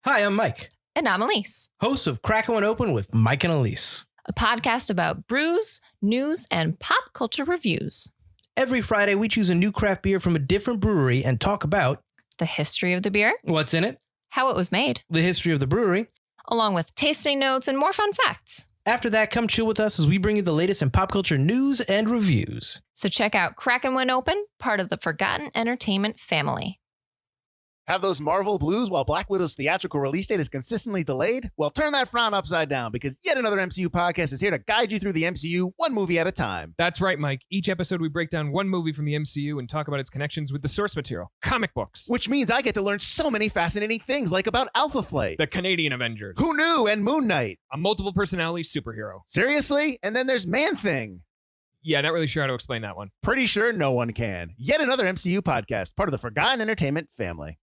Hi, I'm Mike, And I'm Elise, host of Crack One Open with Mike and Elise. a podcast about brews, news, and pop culture reviews. Every Friday, we choose a new craft beer from a different brewery and talk about The history of the beer, what's in it, how it was made, the history of the brewery. along with tasting notes and more fun facts. After that, come chill with us as we bring you the latest in pop culture news and reviews. So check out Kraken When Open, part of the Forgotten Entertainment family. Have those Marvel blues while Black Widow's theatrical release date is consistently delayed? Well, turn that frown upside down because yet another MCU podcast is here to guide you through the MCU one movie at a time. That's right, Mike. Each episode, we break down one movie from the MCU and talk about its connections with the source material, comic books, Which means I get to learn so many fascinating things, like about Alpha Flight, the Canadian Avengers, Who Knew, and Moon Knight. a multiple personality superhero. Seriously? And then there's Man-Thing. Yeah, not really sure how to explain that one. Pretty sure no one can. Yet another MCU podcast, part of the Forgotten Entertainment family.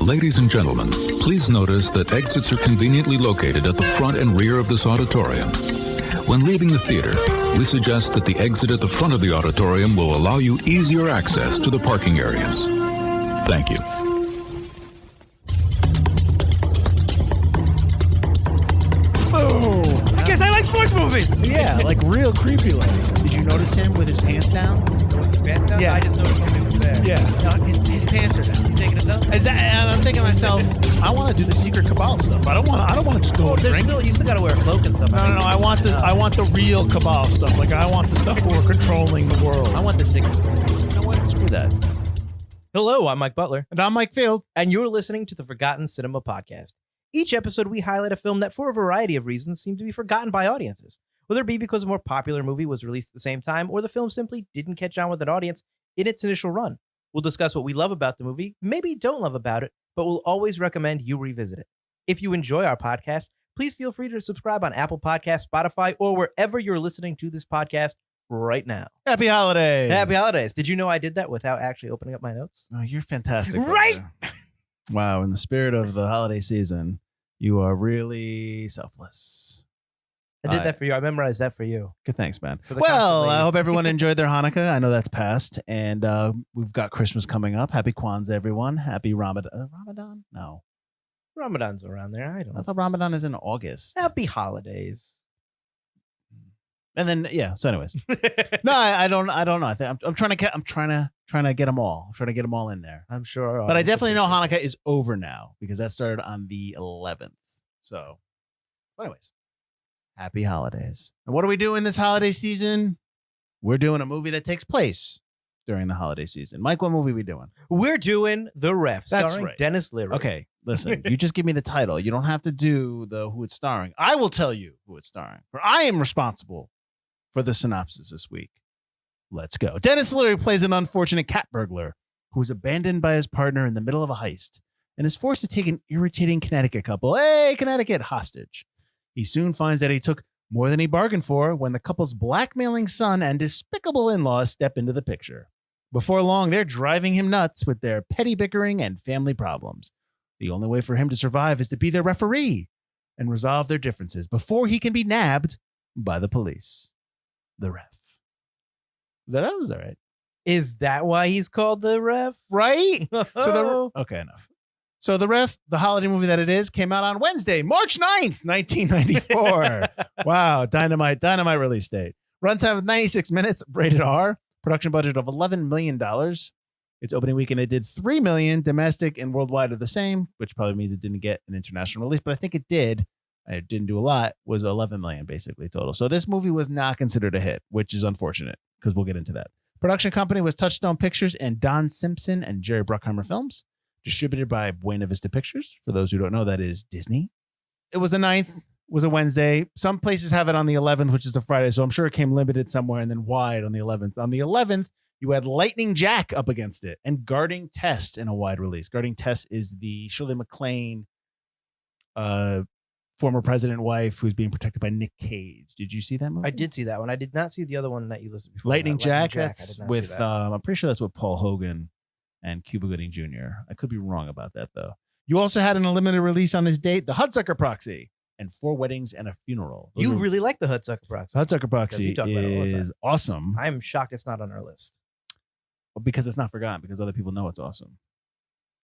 Ladies and gentlemen, please notice that exits are conveniently located at the front and rear of this auditorium. When leaving the theater, we suggest that the exit at the front of the auditorium will allow you easier access to the parking areas. Thank you. Boom! I guess I like sports movies. Yeah, like real creepy like. Did you notice him with his pants down? Yeah. I just noticed something was there. Yeah. No, his pants are down. You taking it down? And I'm thinking to myself, I want to do the secret cabal stuff. I don't want to just go and drink. You still got to wear a cloak and stuff. No. I want the real cabal stuff. Like I want the stuff where we're controlling the world. I want the secret. You know what? Screw that. Hello, I'm Mike Butler, And I'm Mike Field. and you're listening to the Forgotten Cinema Podcast. Each episode, we highlight a film that, for a variety of reasons, seemed to be forgotten by audiences. Whether it be because a more popular movie was released at the same time, or the film simply didn't catch on with an audience in its initial run. We'll discuss what we love about the movie, maybe don't love about it, but we'll always recommend you revisit it. If you enjoy our podcast, please feel free to subscribe on Apple Podcasts, Spotify, or wherever you're listening to this podcast right now. Happy holidays. Happy holidays. Did you know I did that without actually opening up my notes? Oh, you're fantastic. Right? brother. Wow. In the spirit of the holiday season, you are really selfless. I did that for you. I memorized that for you. Good, thanks, man. For the Well, constantly- I hope everyone enjoyed their Hanukkah. I know that's past, and we've got Christmas coming up. Happy Kwanzaa, everyone. Happy Ramadan. Ramadan? No, Ramadan's around there. I don't I know. thought Ramadan is in August. Happy holidays. And then yeah. So, anyways, no, I don't know. I think I'm trying to get. I'm trying to get them all. I'm trying to get them all in there. I'm sure. But I definitely know Hanukkah is over now because that started on the 11th. So, anyways, happy holidays. And what do we do in this holiday season? We're doing a movie that takes place during the holiday season. Mike, what movie are we doing? We're doing The Ref, That's starring right. Dennis Leary. Okay, listen, you just give me the title. You don't have to do the who it's starring. I will tell you who it's starring, for I am responsible for the synopsis this week. Let's go. Dennis Leary plays an unfortunate cat burglar who is abandoned by his partner in the middle of a heist and is forced to take an irritating Connecticut couple, Connecticut, hostage. He soon finds that he took more than he bargained for when the couple's blackmailing son and despicable in-laws step into the picture. Before long, they're driving him nuts with their petty bickering and family problems. The only way for him to survive is to be their referee and resolve their differences before he can be nabbed by the police. The Ref. Was that right? Is that why he's called The Ref? Right? So Okay, enough. So The Ref, the holiday movie that it is, came out on Wednesday, March 9th, 1994. Wow, dynamite release date. Runtime of 96 minutes, rated R. Production budget of $11 million. Its opening weekend, it did $3 million. Domestic and worldwide are the same, which probably means it didn't get an international release, but I think it did. It didn't do a lot. Was 11 million basically total. So this movie was not considered a hit, which is unfortunate because we'll get into that. Production company was Touchstone Pictures and Don Simpson and Jerry Bruckheimer Films. Distributed by Buena Vista Pictures. For those who don't know, that is Disney. It was the 9th, was a Wednesday. Some places have it on the 11th, which is a Friday. So I'm sure it came limited somewhere and then wide on the 11th. On the 11th, you had Lightning Jack up against it and Guarding Tess in a wide release. Guarding Tess is the Shirley MacLaine former president wife who's being protected by Nick Cage. Did you see that movie? I did see that one. I did not see the other one that you listed before. Lightning that. Jack. I That's did not with see that. I'm pretty sure that's with Paul Hogan and Cuba Gooding Jr. I could be wrong about that though. You also had an limited release on this date, The Hudsucker Proxy, and 4 Weddings and a Funeral. Those You are- really like the Hudsucker Proxy. Hudsucker Proxy you talk about it all the time. is awesome I'm shocked it's not on our list. because it's not forgotten because other people know it's awesome.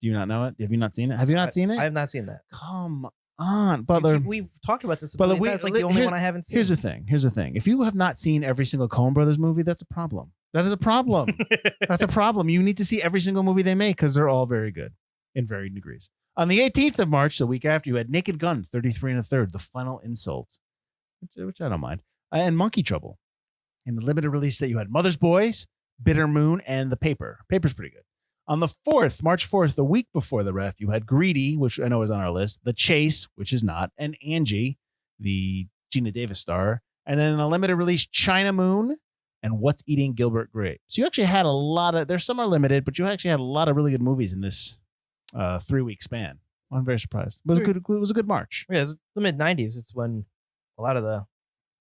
Do you not know it? Have you not seen it? Have you not seen it? I have not seen that. Come on, Butler. We've talked about this. Butler, That's like the only one I haven't seen. Here's the thing. If you have not seen every single Coen Brothers movie, that's a problem. That is a problem. That's a problem. You need to see every single movie they make because they're all very good in varying degrees. On the 18th of March, the week after, you had Naked Gun, 33 1/3, The Final Insult, which I don't mind, and Monkey Trouble. In the limited release that you had Mother's Boys, Bitter Moon, and The Paper. Paper's pretty good. On the 4th, March 4th, the week before the ref, you had Greedy, which I know is on our list, The Chase, which is not, and Angie, the Gina Davis star, and then a limited release China Moon and What's Eating Gilbert Grape. So you actually had a lot of, there's some are limited, but you actually had a lot of really good movies in this 3-week span. I'm very surprised. It was a good March. Yeah, it's the mid 90s. It's when a lot of the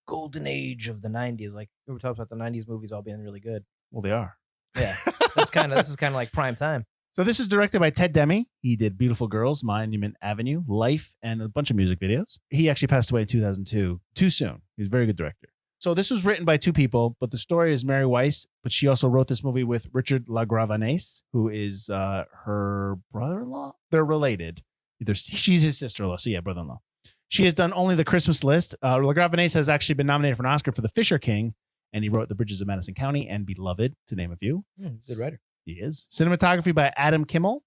golden age of the 90s, like we were talking about the 90s movies all being really good. Well, they are. Yeah, this is kind of like prime time. So this is directed by Ted Demme. He did Beautiful Girls, Monument Avenue, Life, and a bunch of music videos. He actually passed away in 2002. Too soon. He's a very good director. So this was written by two people, but the story is Mary Weiss, but she also wrote this movie with Richard LaGravenese, who is her brother-in-law. They're related. She's his sister-in-law, so yeah, brother-in-law. She has done only The Christmas List. LaGravenese has actually been nominated for an Oscar for The Fisher King, and he wrote The Bridges of Madison County and Beloved, to name a few. Good writer. He is. Cinematography by Adam Kimmel.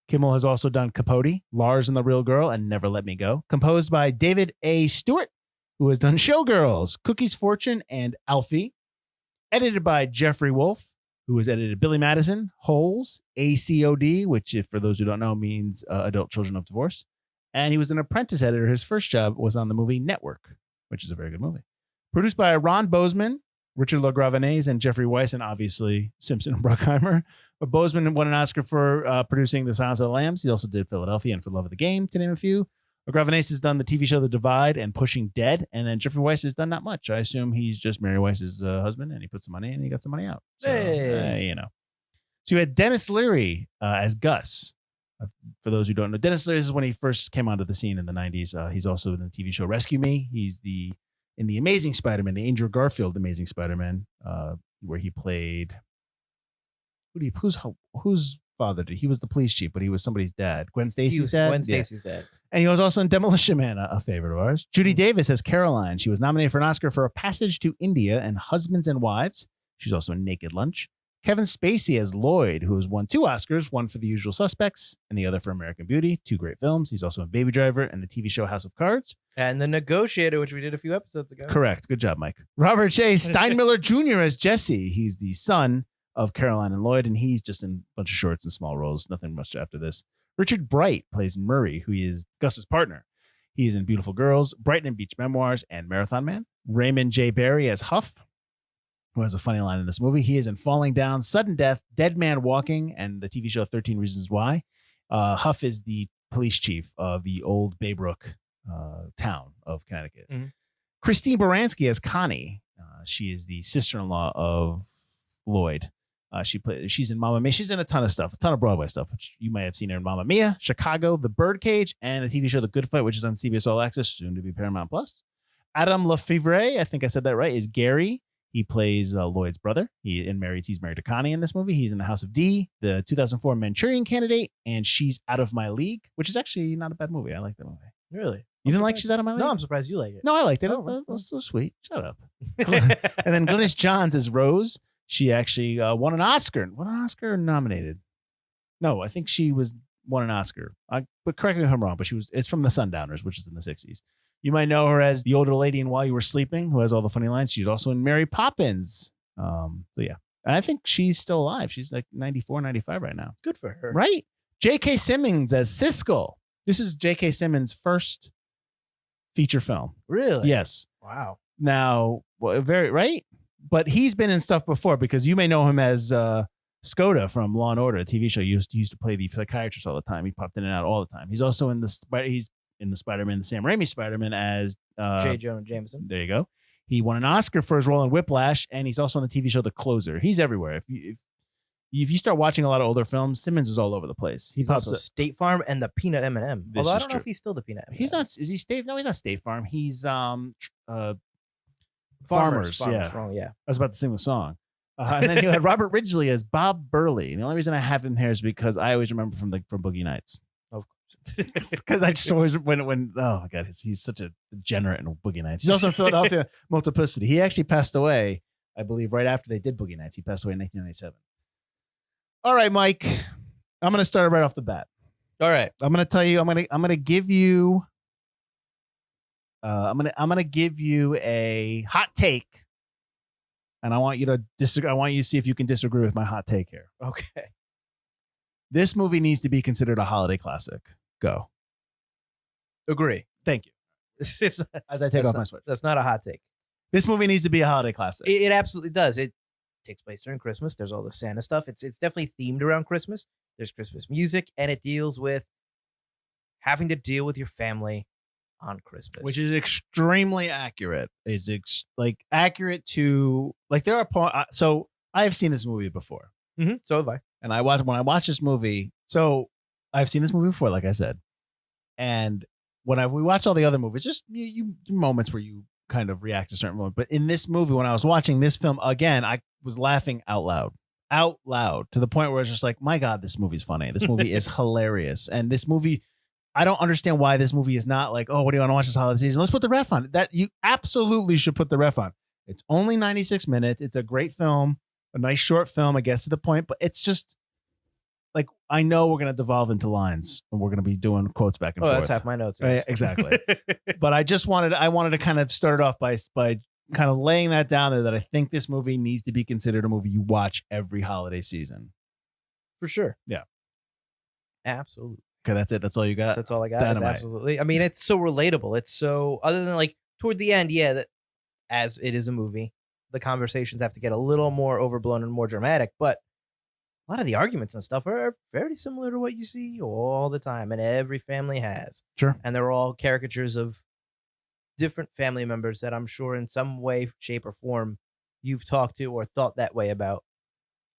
Kimmel has also done Capote, Lars and the Real Girl, and Never Let Me Go. Composed by David A. Stewart, who has done Showgirls, Cookie's Fortune, and Alfie. Edited by Jeffrey Wolf, who has edited Billy Madison, Holes, ACOD, which, if for those who don't know, means Adult Children of Divorce. And he was an apprentice editor. His first job was on the movie Network, which is a very good movie. Produced by Ron Bozeman, Richard LaGravenese, and Jeffrey Weiss, and obviously Simpson and Bruckheimer. But Bozeman won an Oscar for producing The Silence of the Lambs. He also did Philadelphia and For Love of the Game, to name a few. LaGravenese has done the TV show The Divide and Pushing Dead, and then Jeffrey Weiss has done not much. I assume he's just Mary Weiss's husband, and he put some money in and he got some money out. So, hey. So you had Dennis Leary as Gus. For those who don't know, Dennis Leary is when he first came onto the scene in the 90s. He's also in the TV show Rescue Me. He's in the Amazing Spider-Man, the Andrew Garfield Amazing Spider-Man, where he played whose father did he was the police chief, but he was somebody's dad. Gwen Stacy's dad. Gwen Stacy's dad. And he was also in Demolition Man, a favorite of ours. Judy Davis as Caroline. She was nominated for an Oscar for A Passage to India and Husbands and Wives. She's also in Naked Lunch. Kevin Spacey as Lloyd, who has won 2 Oscars, one for The Usual Suspects and the other for American Beauty. 2 great films. He's also in Baby Driver and the TV show House of Cards. And The Negotiator, which we did a few episodes ago. Correct. Good job, Mike. Robert J. Steinmiller Jr. as Jesse. He's the son of Caroline and Lloyd, and he's just in a bunch of shorts and small roles. Nothing much after this. Richard Bright plays Murray, who is Gus's partner. He is in Beautiful Girls, Brighton and Beach Memoirs, and Marathon Man. Raymond J. Barry as Huff, who has a funny line in this movie. He is in Falling Down, Sudden Death, Dead Man Walking, and the TV show 13 Reasons Why. Huff is the police chief of the old Baybrook town of Connecticut. Mm-hmm. Christine Baranski as Connie. She is the sister-in-law of Lloyd. She's in Mamma Mia. She's in a ton of stuff, a ton of Broadway stuff, which you might have seen her in Mamma Mia, Chicago, The Birdcage, and the TV show The Good Fight, which is on CBS All Access, soon to be Paramount Plus. Adam Lefevre, I think I said that right, is Gary. He plays Lloyd's brother. He's married to Connie in this movie. He's in The House of D, the 2004 Manchurian Candidate, and She's Out of My League, which is actually not a bad movie. I like that movie. Really? You didn't like She's Out of My League? No, I'm surprised you like it. No, I liked it. It was so sweet. Shut up. And then Glynis Johns is Rose. She actually won an Oscar. Won an Oscar or nominated? No, I think she won an Oscar. But correct me if I'm wrong, but it's from The Sundowners, which is in the 60s. You might know her as the older lady in While You Were Sleeping, who has all the funny lines. She's also in Mary Poppins. So yeah. And I think she's still alive. She's like 94, 95 right now. Good for her. Right? J.K. Simmons as Siskel. This is J.K. Simmons' first feature film. Really? Yes. Wow. Now, right? But he's been in stuff before because you may know him as Skoda from Law and Order, a TV show. He used to play the psychiatrist all the time. He popped in and out all the time. He's also in the Spider-Man, the Sam Raimi Spider-Man as J. Jonah Jameson. There you go. He won an Oscar for his role in Whiplash, and he's also on the TV show The Closer. He's everywhere. If you start watching a lot of older films, Simmons is all over the place. He's also State Farm and the Peanut M&M. Although I don't know if he's still the Peanut M&M. He's not. Is he State? No, he's not State Farm. He's Farmers. Yeah. Wrong, yeah. I was about to sing the song. And then you had Robert Ridgely as Bob Burley. The only reason I have him here is because I always remember from Boogie Nights. Of Because I just always when oh my god, he's such a degenerate in Boogie Nights. He's also in Philadelphia Multiplicity. He actually passed away, I believe, right after they did Boogie Nights. He passed away in 1997. All right, Mike, I'm going to start right off the bat. All right. I'm going to tell you. I'm going to give you. I'm going to give you a hot take, and I want you to disagree. I want you to see if you can disagree with my hot take here. Okay. This movie needs to be considered a holiday classic. Go. Agree. Thank you. It's, As I take off my sweater. that's not a hot take. This movie needs to be a holiday classic. It absolutely does. It takes place during Christmas. There's all the Santa stuff. It's definitely themed around Christmas. There's Christmas music, and it deals with having to deal with your family on Christmas, which is extremely accurate. Is accurate to there are so I have seen this movie before, So have I. and when I watch this movie. So I've seen this movie before, like I said, and when we watch all the other movies, just you moments where you kind of react to certain moments. But in this movie, when I was watching this film again, I was laughing out loud to the point where it's just like, my God, this movie's funny. This movie is hilarious, and this movie. I don't understand why this movie is not like, oh, what do you want to watch this holiday season? Let's put the ref on. That you absolutely should put the ref on. It's only 96 minutes. It's a great film, a nice short film. It gets to the point, but it's just like, I know we're going to devolve into lines and we're going to be doing quotes back and forth. That's half my notes. Right, exactly. But I wanted to kind of start it off by kind of laying that down there that I think this movie needs to be considered a movie you watch every holiday season. For sure. Yeah. Absolutely. Okay, that's it. That's all you got? That's all I got. Dynamite. Absolutely. I mean, it's so relatable. It's so, other than like toward the end, that as it is a movie, the conversations have to get a little more overblown and more dramatic, but a lot of the arguments and stuff are very similar to what you see all the time, and every family has. Sure. And they're all caricatures of different family members that I'm sure in some way, shape, or form you've talked to or thought that way about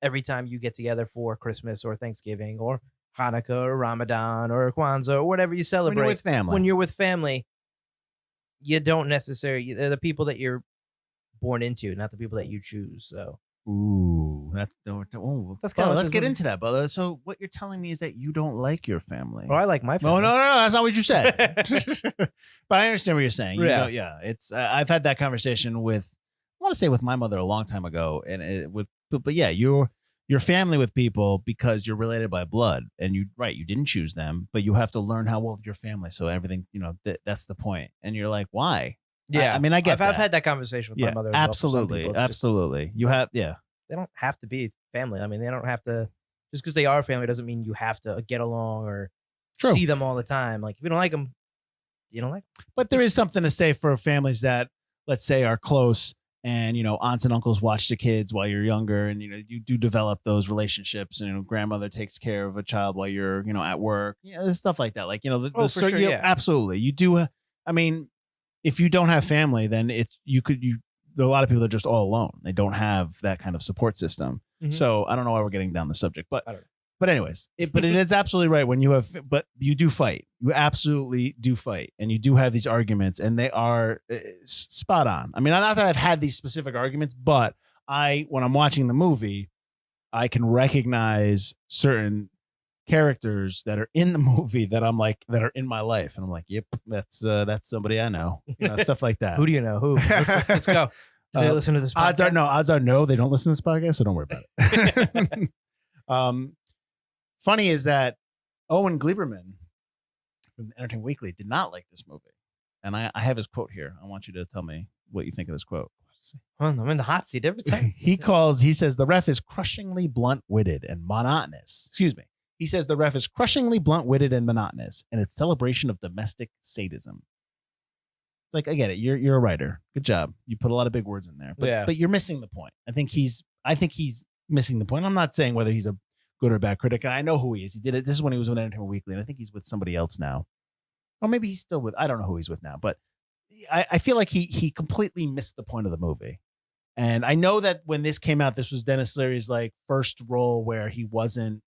every time you get together for Christmas or Thanksgiving or Hanukkah or Ramadan or Kwanzaa or whatever you celebrate. When you're with family. When you're with family, you don't necessarily, they're the people that you're born into, not the people that you choose. So, ooh, that's let's kind of get into that, Butler. So what you're telling me is that you don't like your family. I like my No, family. no, that's not what you said. But I understand what you're saying. Yeah. It's I've had that conversation with, I want to say with my mother a long time ago, and but yeah, you're family with people because you're related by blood, and you didn't choose them, but you have to learn how well your family. So everything, that's the point. And you're like, why? Yeah, I mean, I get I've had that conversation with my mother. As well. For some absolutely, people, it's just- absolutely. You have, yeah. they don't have to be family. I mean, they don't have to. Just because they are family doesn't mean you have to get along or True. see them all the time. Like if you don't like them, you don't like them. But there is something to say for families that, let's say, are close, and aunts and uncles watch the kids while you're younger, and you do develop those relationships, and grandmother takes care of a child while you're at work, there's stuff like that, like for sure, yeah. Absolutely, you do. I mean, if you don't have family, then there are a lot of people that are just all alone. They don't have that kind of support system. Mhm. So I don't know why we're getting down the subject, but I don't know. But anyways, it is absolutely right but you do fight. You absolutely do fight. And you do have these arguments, and they are spot on. I mean, not that I've had these specific arguments, but when I'm watching the movie, I can recognize certain characters that are in the movie that I'm like, that are in my life. And I'm like, yep, that's somebody I know, stuff like that. Who do you know? Who? Let's go. Do they listen to this podcast? Odds are no, they don't listen to this podcast, so don't worry about it. Funny is that Owen Gleiberman from Entertainment Weekly did not like this movie. And I have his quote here. I want you to tell me what you think of this quote. I'm in the hot seat every time. He says the ref is crushingly blunt-witted and monotonous. Excuse me. He says the ref is crushingly blunt-witted and monotonous, and it's celebration of domestic sadism. Like, I get it. You're a writer. Good job. You put a lot of big words in there, but you're missing the point. I think he's missing the point. I'm not saying whether he's a good or bad critic. And I know who he is. He did it. This is when he was with Entertainment Weekly, and I think he's with somebody else now. Or maybe he's still with, I don't know who he's with now, but I feel like he completely missed the point of the movie. And I know that when this came out, this was Dennis Leary's like first role where he wasn't,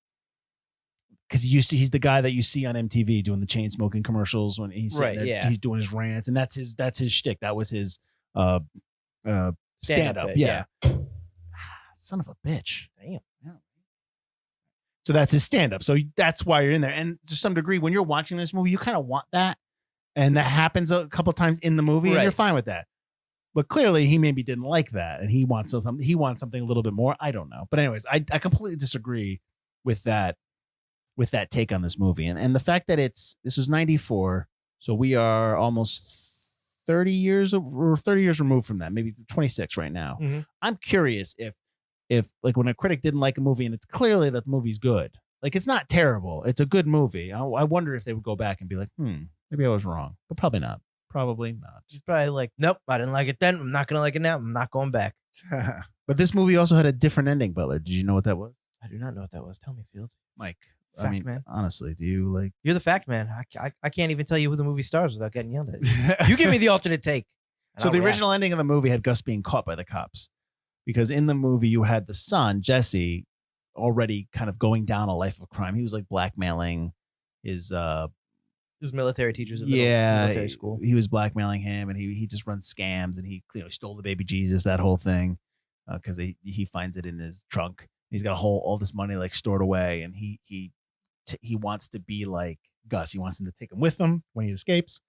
because he's the guy that you see on MTV doing the chain smoking commercials when he's sitting there, he's doing his rants, and that's his shtick. That was his stand up. Yeah. son of a bitch. Damn. Yeah. So that's his stand-up. So that's why you're in there. And to some degree, when you're watching this movie, you kind of want that. And that happens a couple times in the movie, and Right. you're fine with that. But clearly, he maybe didn't like that, and he wants something. He wants something a little bit more. I don't know. But anyways, I completely disagree with that take on this movie, and the fact that this was 94, so we are almost 30 years removed from that, maybe 26 right now. Mhm. I'm curious if like when a critic didn't like a movie and it's clearly that the movie's good, like it's not terrible, it's a good movie. I wonder if they would go back and be like, maybe I was wrong, but probably not. Probably not. She's probably like, nope, I didn't like it then. I'm not going to like it now. I'm not going back. But this movie also had a different ending, Butler. Did you know what that was? I do not know what that was. Tell me, Field. Mike, Fact man. honestly, do you like... You're the fact man. I can't even tell you who the movie stars without getting yelled at. You give me the alternate take. and So I'll the react. original ending of the movie had Gus being caught by the cops, because in the movie you had the son, Jesse, already kind of going down a life of crime. He was like blackmailing his It was military teachers at the military school. He was blackmailing him, and he just runs scams, and he stole the baby Jesus, that whole thing, because he finds it in his trunk. He's got all this money like stored away, and he wants to be like Gus. He wants him to take him with him when he escapes.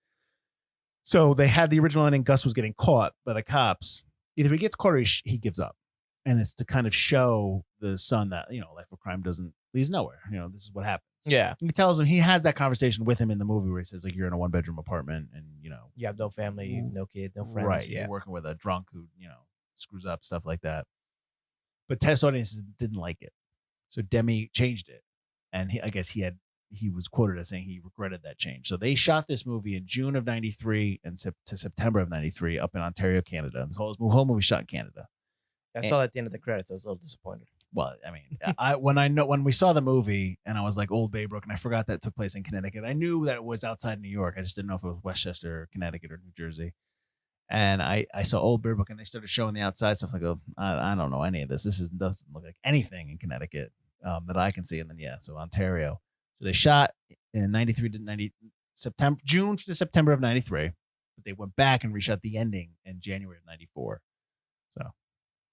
So they had the original ending. Gus was getting caught by the cops. Either he gets caught or he gives up, and it's to kind of show the son that life of crime leads nowhere. This is what happens. Yeah. He tells him, he has that conversation with him in the movie where he says, like, you're in a 1-bedroom apartment and, You have no family, no kid, no friends. right. Yeah. You're working with a drunk who, screws up, stuff like that. But test audiences didn't like it. So Demme changed it. And I guess he was quoted as saying he regretted that change. So they shot this movie in June of 93 and to September of 93 up in Ontario, Canada. This whole movie shot in Canada. I saw that at the end of the credits. I was a little disappointed. Well, I mean, when we saw the movie and I was like Old Baybrook, and I forgot that it took place in Connecticut. I knew that it was outside New York. I just didn't know if it was Westchester, Connecticut, or New Jersey. And I saw Old Baybrook, and they started showing the outside stuff. I go, I don't know any of this. Doesn't look like anything in Connecticut that I can see. And then so Ontario. So they shot in 93 to June to September of 93. But they went back and reshot the ending in January of 94.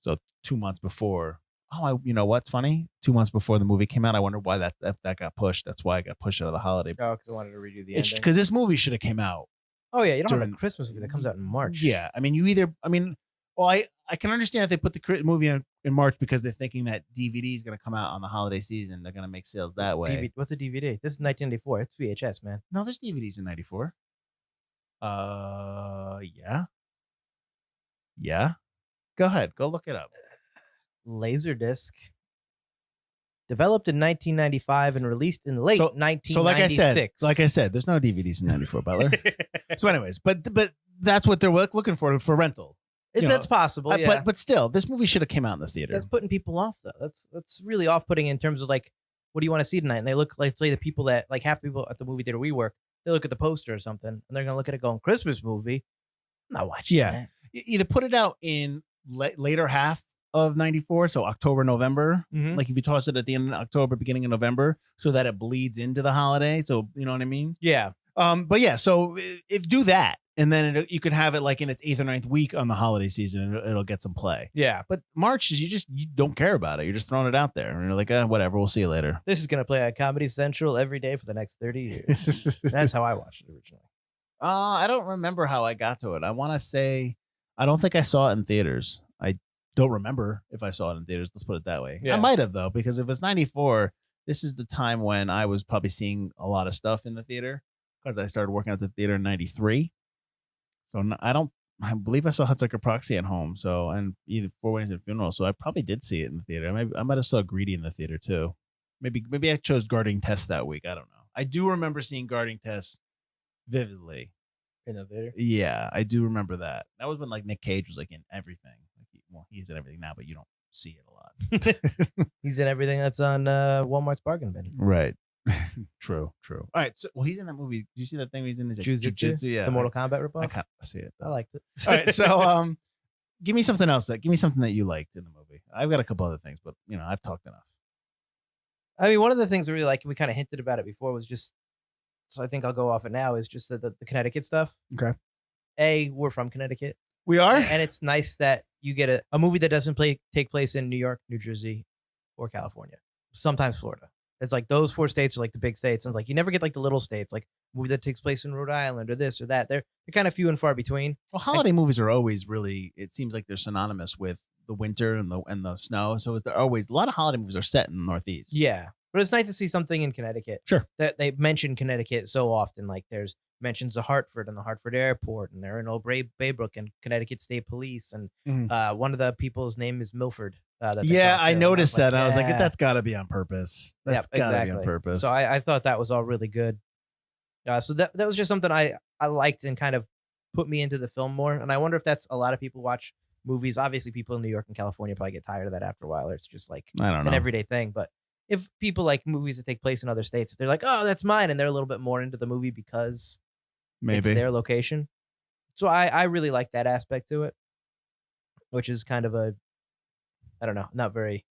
So 2 months before. Oh, you know what's funny? 2 months before the movie came out, I wonder why that got pushed. That's why it got pushed out of the holiday. Oh, because I wanted to redo the ending. Because this movie should have came out. Oh, yeah. You don't have during- a Christmas movie that comes out in March. Yeah, I mean, I can understand if they put the movie in March because they're thinking that DVD is going to come out on the holiday season. They're going to make sales that way. What's a DVD? This is 1994. It's VHS, man. No, there's DVDs in 94. Yeah. Go ahead. Go look it up. Laserdisc. Developed in 1995 and released in late So 1996. like I said, there's no DVDs in 94, Butler. So anyways, but that's what they're looking for rental. That's possible, yeah. But still, this movie should have came out in the theater. That's putting people off, though. That's really off-putting in terms of, like, what do you want to see tonight? And they look, like, say the people that, like, half the people at the movie theater we work, they look at the poster or something, and they're going to look at it going, Christmas movie? I'm not watching that. Either put it out in later half of 94, so October, November. Mhm. Like if you toss it at the end of October, beginning of November, so that it bleeds into the holiday. So you know what I mean? Yeah. But yeah, so if do that, and then you could have it like in its 8th or 9th week on the holiday season, and it'll get some play. Yeah. But March is you don't care about it. You're just throwing it out there, and you're like, whatever, we'll see you later. This is going to play on Comedy Central every day for the next 30 years. That's how I watched it originally. I don't remember how I got to it. I want to say I don't think I saw it in theaters. I don't remember if I saw it in theaters. Let's put it that way. Yeah. I might have, though, because if it's 94, this is the time when I was probably seeing a lot of stuff in the theater because I started working at the theater in 93. So I believe I saw Hudsucker Proxy at home. So, and either Four Weddings and Funerals. So I probably did see it in the theater. I might have saw Greedy in the theater too. Maybe I chose Guarding Test that week. I don't know. I do remember seeing Guarding Test vividly. In the theater? Yeah, I do remember that. That was when like Nick Cage was like in everything. He's in everything now, but you don't see it a lot. He's in everything that's on Walmart's bargain bin. Right. True. All right. So, he's in that movie. Did you see that thing? He's in Jiu-Jitsu? Yeah. The Mortal Kombat I ripoff? can't see it. I liked it. All right. So, give me something else. Give me something that you liked in the movie. I've got a couple other things, but I've talked enough. I mean, one of the things I really like, we kind of hinted about it before, was just, so I think I'll go off it now, is just the Connecticut stuff. Okay. We're from Connecticut. We are. And it's nice that you get a movie that doesn't take place in New York, New Jersey, or California. Sometimes Florida. It's like those 4 states are like the big states, and it's like you never get like the little states, like a movie that takes place in Rhode Island or this or that. They're kind of few and far between. Well, holiday movies are always really. It seems like they're synonymous with the winter and the snow. So they're always a lot of holiday movies are set in the Northeast. Yeah, but it's nice to see something in Connecticut. Sure. That they mention Connecticut so often. Like there's mentions of Hartford and the Hartford Airport, and they're in Old Baybrook and Connecticut State Police, and one of the people's name is Milford. I noticed that. And I was like, yeah. that's got to be on purpose. That's got to be on purpose. So I thought that was all really good. So that was just something I liked and kind of put me into the film more. And I wonder if that's a lot of people watch movies. Obviously, people in New York and California probably get tired of that after a while. Or it's just like I don't know. an everyday thing. But if people like movies that take place in other states, they're like, oh, that's mine. And they're a little bit more into the movie because it's their location. So I really like that aspect to it, which is kind of I don't know, not very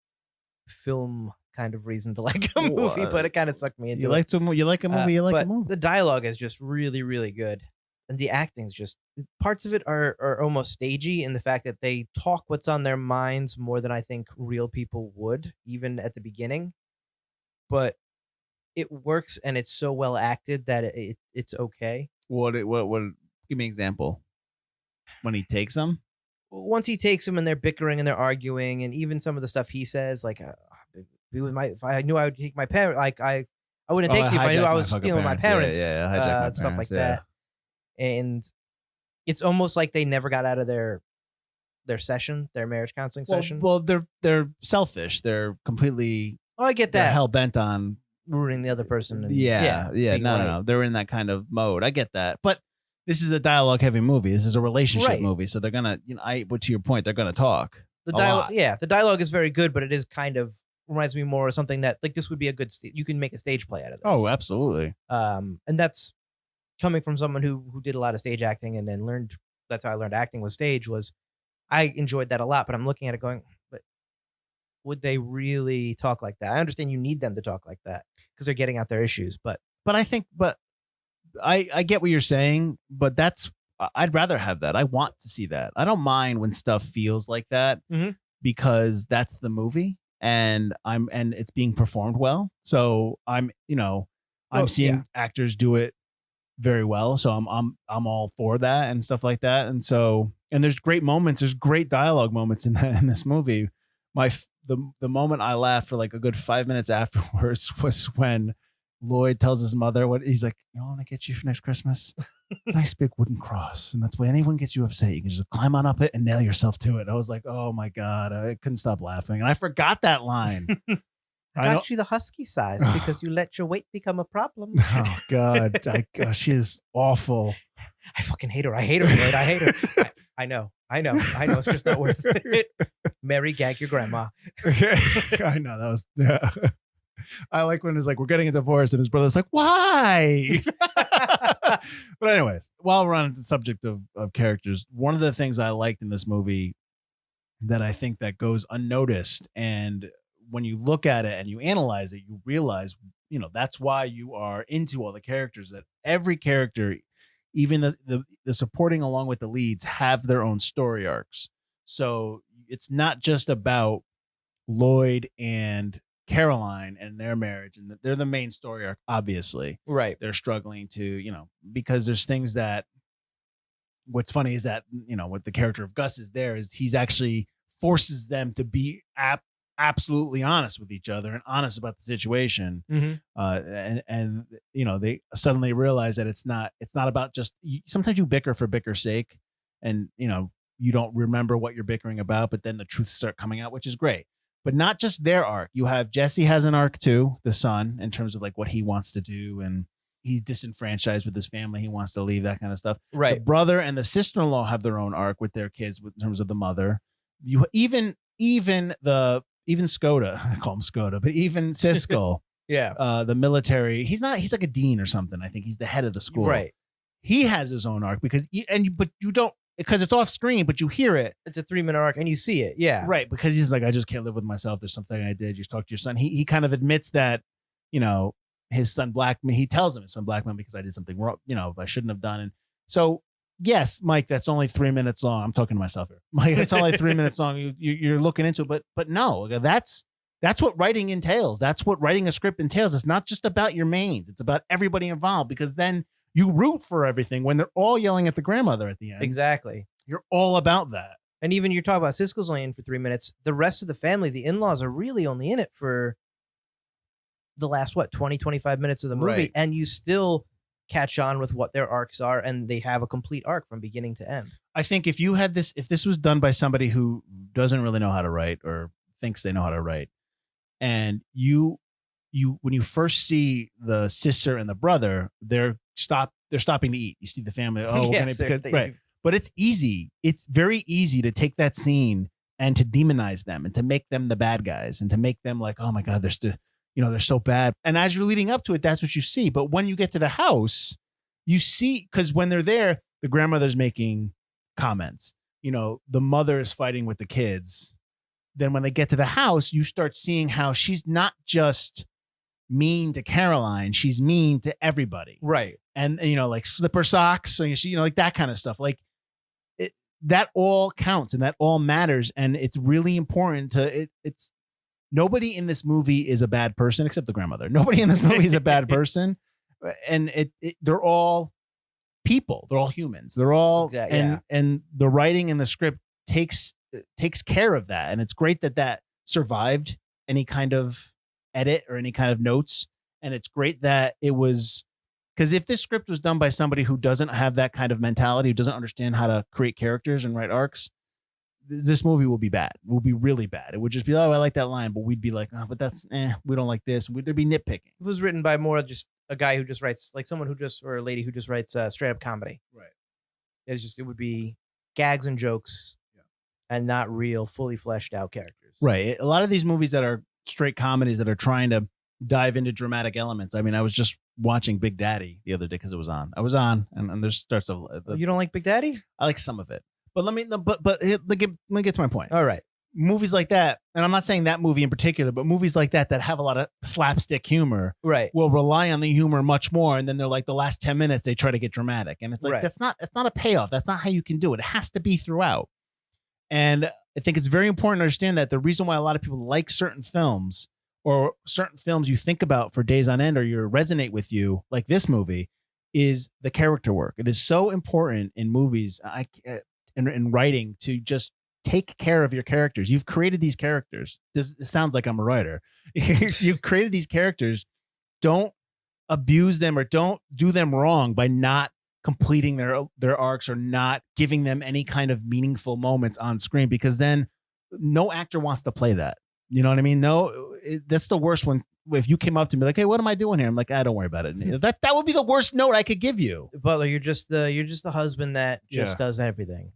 film kind of reason to like a movie, but it kind of sucked me into it. You like a movie, you like a movie. The dialogue is just really, really good. And the acting's just, parts of it are almost stagey in the fact that they talk what's on their minds more than I think real people would, even at the beginning. But it works, and it's so well acted that it's okay. What? Give me an example. When he takes them. Once he takes them and they're bickering and they're arguing, and even some of the stuff he says, like, if I knew I would take my parent, like I wouldn't take you if I knew I was stealing my parents, stuff like that. And it's almost like they never got out of their session, their marriage counseling session. Well, they're selfish. They're completely. Oh, I get that. Hell bent on ruining the other person. And, no. They're in that kind of mode. I get that, but. This is a dialogue-heavy movie. This is a relationship movie, so they're gonna, but to your point, they're gonna talk. The dialogue is very good, but it is kind of reminds me more of something that like this would be a good. You can make a stage play out of this. Oh, absolutely. And that's coming from someone who did a lot of stage acting and then learned. That's how I learned acting was stage. I enjoyed that a lot, but I'm looking at it going, but would they really talk like that? I understand you need them to talk like that because they're getting out their issues, but I think, I get what you're saying, but I'd rather have that. I want to see that. I don't mind when stuff feels like that because that's the movie and it's being performed well. So I'm seeing actors do it very well. So I'm all for that and stuff like that. And so, and there's great moments. There's great dialogue moments in this movie. The moment I laughed for like a good 5 minutes afterwards was when Lloyd tells his mother what he's like, I want to get you for next Christmas. Nice big wooden cross. And that's why anyone gets you upset, you can just climb on up it and nail yourself to it. I was like, oh my God, I couldn't stop laughing. And I forgot that line. I got you the husky size because you let your weight become a problem. Oh God. She is awful. I fucking hate her. I hate her, Lloyd. I hate her. I know. It's just not worth it. Mary, gag your grandma. I know that was, yeah. I like when it's like, we're getting a divorce and his brother's like, why? But anyways, while we're on the subject of characters, one of the things I liked in this movie that I think that goes unnoticed, and when you look at it and you analyze it, you realize, that's why you are into all the characters, that every character, even the supporting along with the leads, have their own story arcs. So it's not just about Lloyd and Caroline and their marriage, and they're the main story arc, obviously. Right. They're struggling to, because there's things that, what's funny is that, what the character of Gus is there is he's actually forces them to be absolutely honest with each other and honest about the situation. And they suddenly realize that it's not about just, sometimes you bicker for bicker's sake and, you don't remember what you're bickering about, but then the truths start coming out, which is great. But not just their arc. You have Jesse has an arc too, the son, in terms of like what he wants to do, and he's disenfranchised with his family. He wants to leave, that kind of stuff. Right. The brother and the sister-in-law have their own arc with their kids in terms of the mother. You even Skoda, I call him Skoda, but even Siskel, the military. He's like a dean or something. I think he's the head of the school. Right. He has his own arc but you don't. Because it's off screen, but you hear it. It's a 3-minute arc and you see it. Yeah. Right. Because he's like, I just can't live with myself. There's something I did. You talk to your son. He kind of admits that, his son blackmailed. He tells him his son blackmailed because I did something wrong, I shouldn't have done. And so yes, Mike, that's only 3 minutes long. I'm talking to myself here. Mike, it's only 3 minutes long. You're looking into it, but no, that's what writing entails. That's what writing a script entails. It's not just about your mains. It's about everybody involved, because then you root for everything when they're all yelling at the grandmother at the end. Exactly. You're all about that. And even you're talking about Siskel's only in for 3 minutes. The rest of the family, the in-laws, are really only in it for the last, 20, 25 minutes of the movie. Right. And you still catch on with what their arcs are, and they have a complete arc from beginning to end. I think if this was done by somebody who doesn't really know how to write or thinks they know how to write, and you when you first see the sister and the brother, they're stopping to eat. You see the family. Oh, Yes, right. But it's easy. It's very easy to take that scene and to demonize them and to make them the bad guys and to make them like, oh my God, they're so bad. And as you're leading up to it, that's what you see. But when you get to the house, you see, because when they're there, the grandmother's making comments. The mother is fighting with the kids. Then when they get to the house, you start seeing how she's not just mean to Caroline, she's mean to everybody. Right. And like slipper socks, so she, like that kind of stuff. Like that all counts and that all matters. And it's really important it's nobody in this movie is a bad person except the grandmother. Nobody in this movie is a bad person. And they're all people. They're all humans. They're all, and the writing in the script takes care of that. And it's great that survived any kind of edit or any kind of notes. And it's great that it was, because if this script was done by somebody who doesn't have that kind of mentality, who doesn't understand how to create characters and write arcs, this movie will be bad. Will be really bad. It would just be, oh, I like that line, but we'd be like, oh, but that's, we don't like this. There'd be nitpicking. It was written by more just a guy who just writes, like someone who just, or a lady who just writes straight up comedy. Right. It would be gags and jokes and not real, fully fleshed out characters. Right. A lot of these movies that are straight comedies that are trying to dive into dramatic elements. I mean, I was just watching Big Daddy the other day because it was on. I was on, and there's starts of. You don't like Big Daddy? I like some of it, but let me get to my point. All right. Movies like that, and I'm not saying that movie in particular, but movies like that have a lot of slapstick humor, right, will rely on the humor much more, and then they're like the last 10 minutes they try to get dramatic, and it's like it's not a payoff. That's not how you can do it. It has to be throughout, and I think it's very important to understand that the reason why a lot of people like certain films or certain films you think about for days on end or you resonate with you, like this movie, is the character work. It is so important in movies, in writing, to just take care of your characters. You've created these characters. This sounds like I'm a writer. You've created these characters. Don't abuse them or don't do them wrong by not completing their arcs or not giving them any kind of meaningful moments on screen, because then no actor wants to play that. You know what I mean? No, that's the worst one. If you came up to me like, "Hey, what am I doing here?" I'm like, "Don't worry about it." That would be the worst note I could give you. Butler, you're just the husband that just does everything.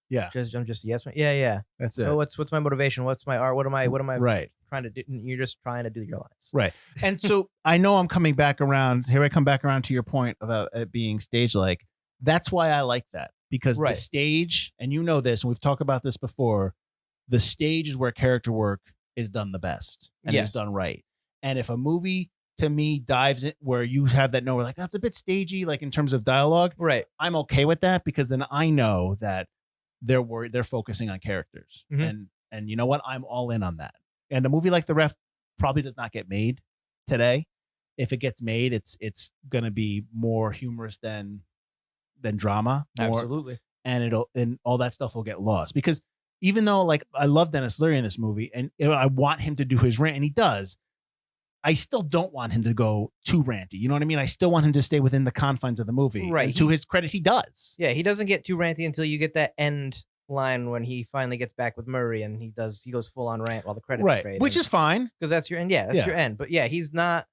Yeah. I'm just a yes man. Yeah. That's it. Oh, what's my motivation? What's my art? What am I right trying to do? You're just trying to do your lines. Right. And so I know I'm coming back around. Here I come back around to your point about it being stage like. That's why I like that, because the stage, and you know this, and we've talked about this before, the stage is where character work is done the best and is done right. And if a movie to me dives in where you have that note, we're like, that's a bit stagey, like in terms of dialogue. Right. I'm okay with that, because then I know that they're worried, they're focusing on characters. Mm-hmm. And you know what? I'm all in on that. And a movie like The Ref probably does not get made today. If it gets made, it's going to be more humorous than drama. Absolutely. And all that stuff will get lost, because even though like I love Dennis Leary in this movie and I want him to do his rant, and he does, I still don't want him to go too ranty. You know what I mean? I still want him to stay within the confines of the movie. Right. And to his credit, he does. Yeah, he doesn't get too ranty until you get that end line when he finally gets back with Murray and he goes full on rant while the credits fade. Which is fine. Because that's your end. Yeah, that's your end. But yeah, he's not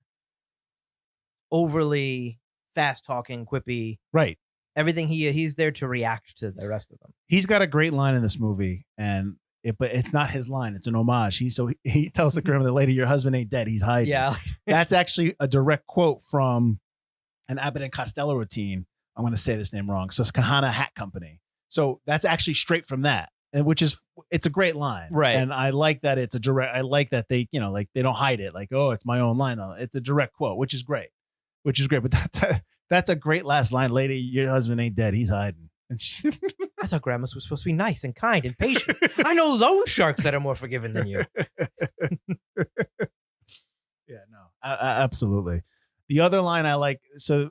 overly fast talking, quippy. Right. Everything he's there to react to the rest of them. He's got a great line in this movie, but it's not his line. It's an homage. He tells the grandmother, "Lady, your husband ain't dead. He's hiding." Yeah. That's actually a direct quote from an Abbott and Costello routine. I'm going to say this name wrong. Susquehanna Hat Company. So that's actually straight from that, and it's a great line. Right. And I like that it's a direct, I like that they, like they don't hide it. Like, oh, it's my own line. It's a direct quote, which is great. But That's a great last line. Lady, your husband ain't dead. He's hiding. And she, I thought grandmas were supposed to be nice and kind and patient. I know loan sharks that are more forgiving than you. yeah, no, absolutely. The other line I like, so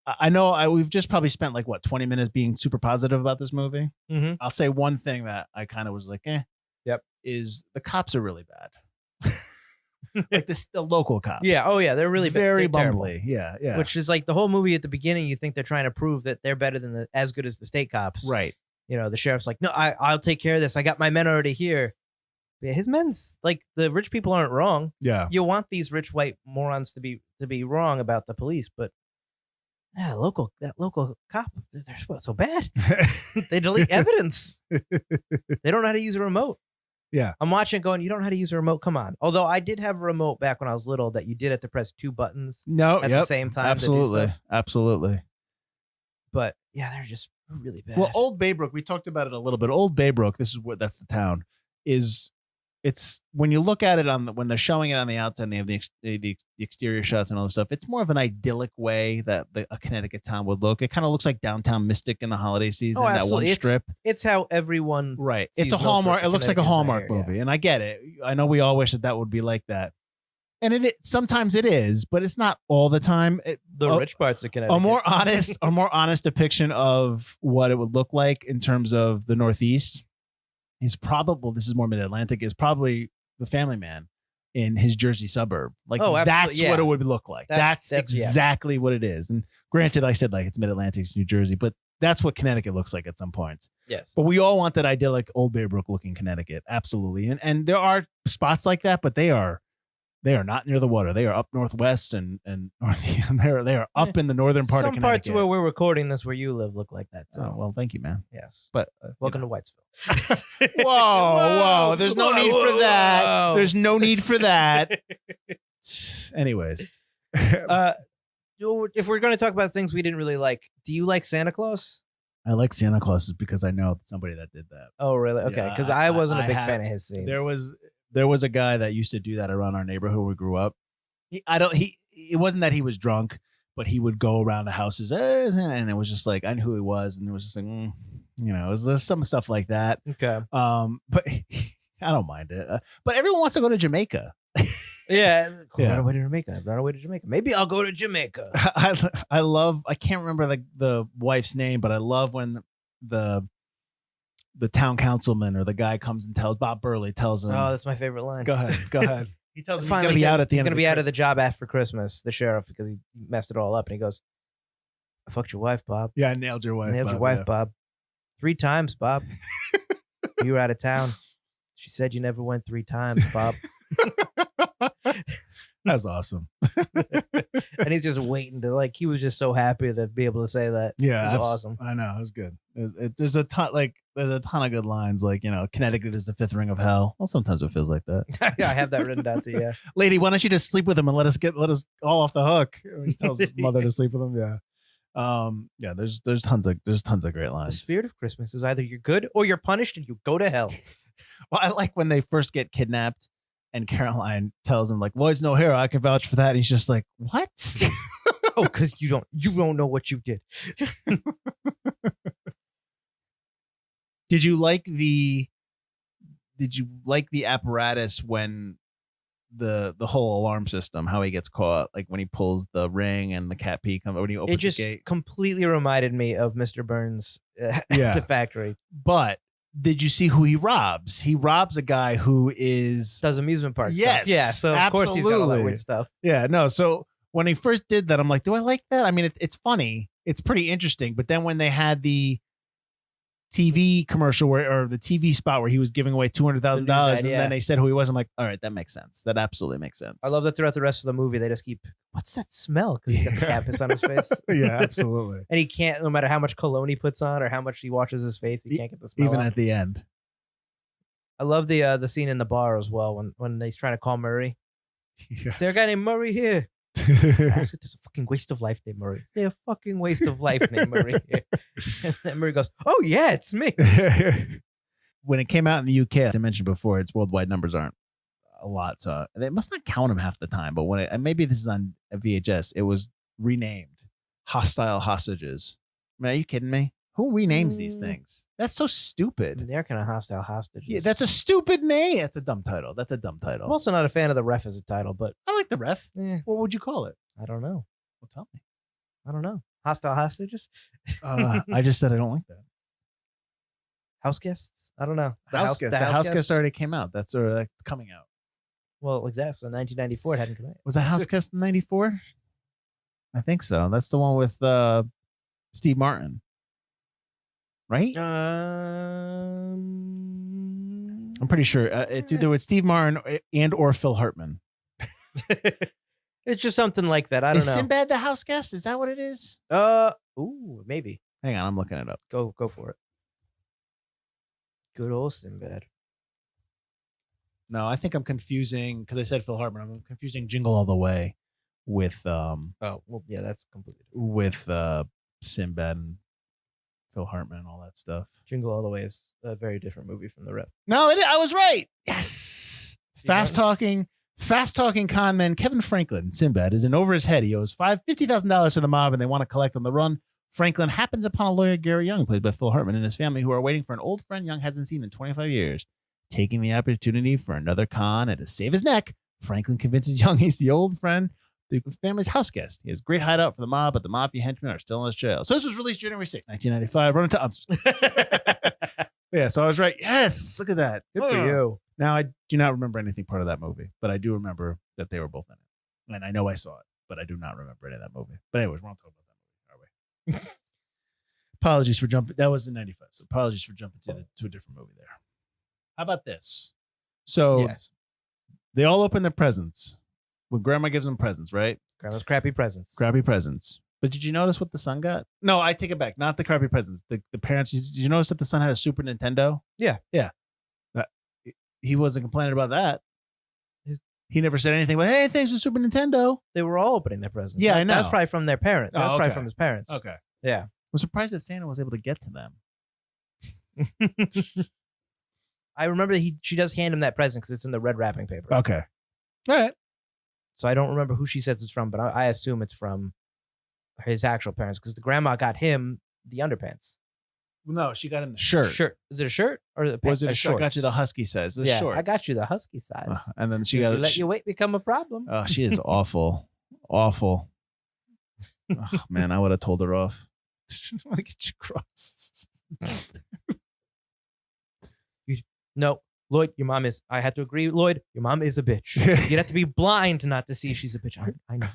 I know we've just probably spent like 20 minutes being super positive about this movie. Mm-hmm. I'll say one thing that I kind of was like, Yep. is the cops are really bad. Like the local cops. Yeah. Oh, yeah. They're really very they're terrible. bumbly. Yeah. Which is like the whole movie at the beginning. You think they're trying to prove that they're better than as good as the state cops. Right. You know, the sheriff's like, no, I'll take care of this. I got my men already here. Yeah, his men's like the rich people aren't wrong. Yeah. You want these rich white morons to be wrong about the police, but that local cop, they're so bad. They delete evidence. They don't know how to use a remote. Yeah. I'm watching going, you don't know how to use a remote? Come on. Although I did have a remote back when I was little that you did have to press 2 buttons at the same time. Absolutely. To do stuff. Absolutely. But yeah, they're just really bad. Well, Old Baybrook, we talked about it a little bit. Old Baybrook, that's the town, it's when you look at it when they're showing it on the outside and they have the exterior shots and all this stuff, it's more of an idyllic way that a Connecticut town would look. It kind of looks like downtown Mystic in the holiday season, that one strip. It's how everyone right. It's a Hallmark. It looks like a Hallmark movie. Yeah. And I get it. I know we all wish that would be like that. And sometimes it is, but it's not all the time. The rich parts of Connecticut. A more honest depiction of what it would look like in terms of the Northeast is probably, this is more mid-Atlantic, is probably the Family Man in his Jersey suburb. Like, that's what it would look like. That's exactly what it is. And granted, I said like it's mid-Atlantic, it's New Jersey, but that's what Connecticut looks like at some points. Yes. But we all want that idyllic Old Baybrook looking Connecticut. Absolutely. And there are spots like that, but they are not near the water. They are up northwest and north. They are up in the northern part of Connecticut. Some parts where we're recording this, where you live, look like that. So. Oh, well, thank you, man. Yes, but welcome to Whitesville. whoa! There's no need for that. Whoa. There's no need for that. Anyways, if we're going to talk about things we didn't really like, do you like Santa Claus? I like Santa Claus because I know somebody that did that. Oh, really? Okay, because I wasn't a big fan of his scenes. There was a guy that used to do that around our neighborhood where we grew up. It wasn't that he was drunk, but he would go around the houses and it was just like, I knew who he was. And it was just like, there's some stuff like that. Okay. But I don't mind it. But everyone wants to go to Jamaica. Yeah. Run away to Jamaica. Run away to Jamaica. Maybe I'll go to Jamaica. I can't remember the wife's name, but I love when the town councilman or the guy comes and Bob Burley tells him. Oh, that's my favorite line. Go ahead. He tells him he's going to be out at the end. He's going to be out of the job after Christmas, the sheriff, because he messed it all up. And he goes, I fucked your wife, Bob. Yeah, I nailed your wife. Bob. 3 times, Bob. You were out of town. She said you never went 3 times, Bob. That's awesome. And he's just waiting to he was just so happy to be able to say that. Yeah, it was awesome. I know, it was good. There's a ton of good lines Connecticut is the 5th ring of hell. Well, sometimes it feels like that. Yeah, I have that written down too. Yeah, lady, why don't you just sleep with him and let us all off the hook? He tells his mother to sleep with him. Yeah. There's tons of great lines. The spirit of Christmas is either you're good or you're punished and you go to hell. Well, I like when they first get kidnapped and Caroline tells him Lloyd's no hero. I can vouch for that. And he's just like, what? Oh, because you don't know what you did. Did you like the apparatus when the whole alarm system, how he gets caught, like when he pulls the ring and the cat pee comes when he opens the gate? Completely reminded me of Mr. Burns' the factory. But did you see who he robs? He robs a guy who does amusement parks. Yes. Stuff. Yeah. So of course he's got all that weird stuff. Yeah. No. So when he first did that, I'm like, do I like that? I mean, it's funny. It's pretty interesting. But then when they had the TV commercial or the TV spot where he was giving away $200,000 and then they said who he was, I'm like, all right, that makes sense. That absolutely makes sense. I love that throughout the rest of the movie they just keep, what's that smell? Because he's got the cat piss on his face. Yeah, absolutely. And he can't, no matter how much cologne he puts on or how much he washes his face, he can't get the smell even off. At the end. I love the scene in the bar as well when he's trying to call Murray. Yes. Is there a guy named Murray here? There's a fucking waste of life named Murray. Is there a fucking waste of life named Murray here? And then Murray goes, oh yeah, it's me. When it came out in the UK, as I mentioned before, its worldwide numbers aren't a lot, so they must not count them half the time. But when maybe this is on VHS, it was renamed hostile hostages. Man, are you kidding me? Who renames these things? That's so stupid. They're kind of hostile hostages. Yeah, that's a stupid name. That's a dumb title. I'm also not a fan of the ref as a title, but I like the ref. eh, What would you call it? I don't know. Well, tell me. I don't know. Hostile hostages? I just said I don't like that. House guests? I don't know. The house guest already came out. That's coming out. Well, exactly. So 1994, it hadn't come out. Was that House Guest in 94? I think so. That's the one with Steve Martin. Right? I'm pretty sure it's either with Steve Martin and or Phil Hartman. It's just something like that. I don't Is know. Sinbad the house guest? Is that what it is? Ooh, maybe. Hang on, I'm looking it up. Go for it. Good old Sinbad. No, I think I'm confusing because I said Phil Hartman. I'm confusing Jingle All the Way with Oh, well, yeah, that's completely different. with Sinbad and Phil Hartman and all that stuff. Jingle All the Way is a very different movie from the rep. No, I was right. Yes. Fast talking con man Kevin Franklin, Sinbad, is in over his head. He owes $50,000 to the mob and they want to collect on the run. Franklin happens upon a lawyer, Gary Young, played by Phil Hartman, and his family who are waiting for an old friend Young hasn't seen in 25 years. Taking the opportunity for another con and to save his neck, Franklin convinces Young he's the old friend, the family's house guest. He has great hideout for the mob, but the mafia henchmen are still in his jail. So this was released January 6, 1995. Running time. Yeah, so I was right. Yes, look at that. Good for you. Now, I do not remember anything part of that movie, but I do remember that they were both in it. And I know I saw it, but I do not remember any of that movie. But anyways, we're not talking about that movie, are we? Apologies for jumping. That was in 95, so apologies for jumping to a different movie there. How about this? So Yes. they all open their presents when Grandma gives them presents, right? Grandma's crappy presents. Crappy presents. But did you notice what the son got? No, I take it back. Not the crappy presents. The parents. Did you notice that the son had a Super Nintendo? Yeah. He wasn't complaining about that. He never said anything. But hey, thanks for Super Nintendo. They were all opening their presents. Yeah, I know. That's probably from their parent. Oh, That's probably okay. from his parents. Okay. Yeah. I'm surprised that Santa was able to get to them. I remember she does hand him that present because it's in the red wrapping paper. Okay. All right. So I don't remember who she says it's from, but I assume it's from his actual parents because the grandma got him the underpants. No, she got him the shirt. Shirt. Is it a shirt or a Was it a shirt? I shorts? got you the husky size. The yeah, shorts. I got you the husky size. And then she If got you let your weight become a problem. Oh, she is awful. Awful. Oh, man, I would have told her off. I want to get you cross. No, Lloyd, your mom is. I had to agree, Lloyd. Your mom is a bitch. You'd have to be blind not to see she's a bitch. I know.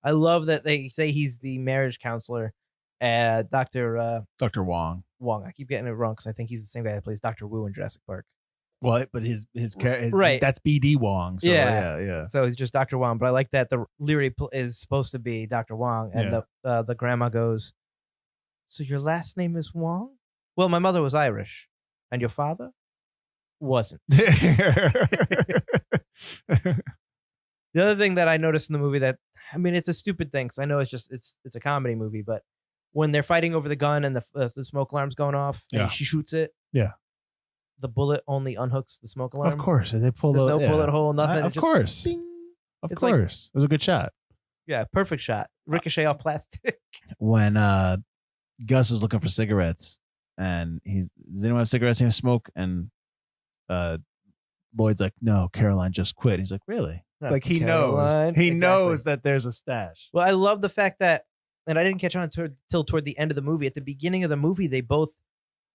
I love that they say he's the marriage counselor, Dr. Dr. Wong. Wong. I keep getting it wrong because I think he's the same guy that plays Dr. Wu in Jurassic Park. Well, but his Right. That's BD Wong. So yeah. So he's just Dr. Wong. But I like that the Leary is supposed to be Dr. Wong, and the grandma goes, "So your last name is Wong? Well, my mother was Irish, and your father wasn't." The other thing that I noticed in the movie that, I mean, it's a stupid thing because I know it's a comedy movie, but when they're fighting over the gun and the smoke alarm's going off and she shoots it, the bullet only unhooks the smoke alarm. Of course, they pull. There's no bullet hole, nothing. Of It just course, bing. of It's course, it was a good shot. Yeah, perfect shot. Ricochet off plastic. When Gus is looking for cigarettes, and does anyone have cigarettes and smoke? And Lloyd's like, no, Caroline just quit. He's like, really? Like he Caroline. knows. He Exactly. knows that there's a stash. Well, I love the fact that, and I didn't catch on till toward the end of the movie. At the beginning of the movie, they both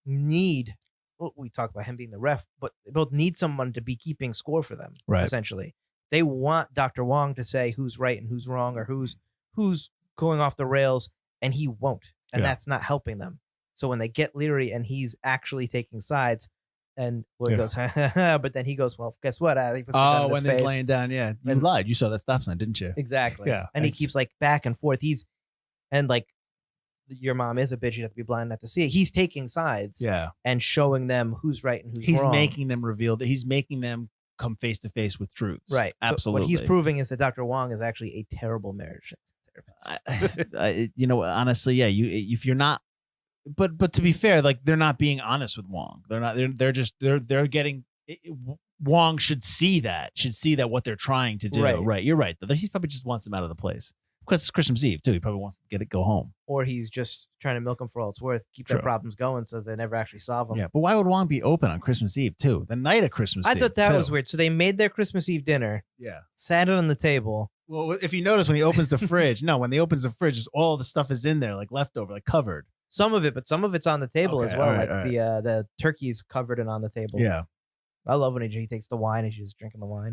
need. Well, we talk about him being the ref, but they both need someone to be keeping score for them. Right. Essentially, they want Dr. Wong to say who's right and who's wrong, or who's going off the rails, and he won't, and that's not helping them. So when they get Leary and he's actually taking sides, and Lloyd goes, but then he goes, well, guess what? He puts the gun in his when he's face. laying down, you And- lied. You saw that stop sign, didn't you? Exactly. Yeah, And he it's- keeps like back and forth. And like, your mom is a bitch. You have to be blind not to see it. He's taking sides Yeah. and showing them who's right and who's He's wrong. making them reveal that he's making them come face to face with truths. Right. So Absolutely. what he's proving is that Dr. Wong is actually a terrible marriage therapist. Honestly, yeah. If you're not, but to be fair, like they're not being honest with Wong. They're not. They're just they're getting Wong should see that what they're trying to do. Right. You're right. He probably just wants them out of the place because it's Christmas Eve too. He probably wants to go home. Or he's just trying to milk them for all it's worth, keep their problems going so they never actually solve them. Yeah, but why would Wong be open on Christmas Eve too? The night of Christmas Eve. I thought that was weird. So they made their Christmas Eve dinner. Yeah. Sat it on the table. Well, if you notice when he opens the fridge, when he opens the fridge, all the stuff is in there, like leftover, like covered. Some of it, but some of it's on the table as well. All right. The turkey's covered and on the table. Yeah. I love when he takes the wine and she's drinking the wine.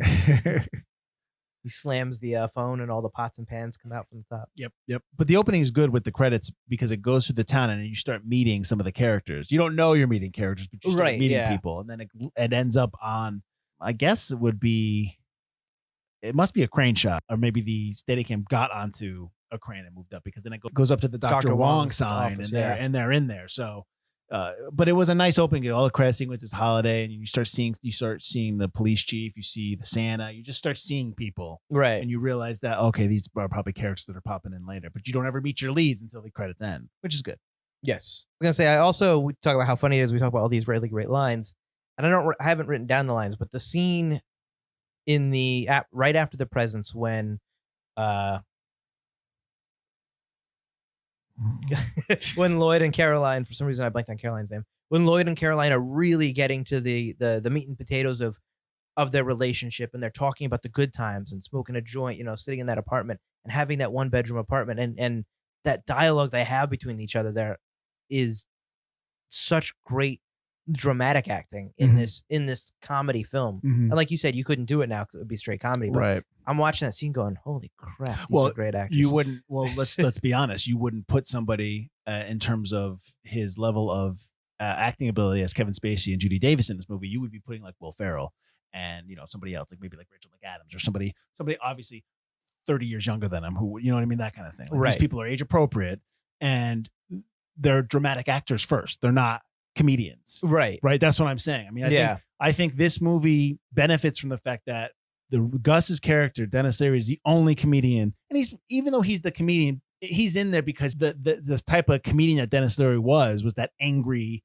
He slams the phone and all the pots and pans come out from the top. Yep. But the opening is good with the credits because it goes through the town and you start meeting some of the characters. You don't know you're meting characters, but you start meeting people. And then it ends up on, I guess it must be a crane shot, or maybe the Steadicam got onto a crane and moved up because then it goes up to the Dr. Wong sign office, and they're in there. So, but it was a nice opening. All the credit sequences, holiday, and you start seeing the police chief, you see the Santa, you just start seeing people, right? And you realize that okay, these are probably characters that are popping in later, but you don't ever meet your leads until the credits end, which is good. Yes, I was gonna say we talk about how funny it is. We talk about all these really great lines, and I haven't written down the lines, but the scene in the right after the presents when when Lloyd and Caroline, for some reason I blanked on Caroline's name, when Lloyd and Caroline are really getting to the meat and potatoes of their relationship, and they're talking about the good times and smoking a joint, sitting in that apartment and having that 1-bedroom apartment, and that dialogue they have between each other there is such great dramatic acting in this comedy film. And like you said, you couldn't do it now because it would be straight comedy, but right. I'm watching that scene going, holy crap, these are great actors. You wouldn't, let's be honest, you wouldn't put somebody in terms of his level of acting ability as Kevin Spacey and Judy Davis in this movie. You would be putting like Will Ferrell and somebody else, like maybe like Rachel McAdams or somebody obviously 30 years younger than him, who, you know what I mean, that kind of thing. Like, right. These people are age appropriate and they're dramatic actors first. They're not comedians. Right. That's what I'm saying. I mean, I think this movie benefits from the fact that Gus's character, Dennis Leary, is the only comedian. And even though he's the comedian, he's in there because the type of comedian that Dennis Leary was that angry,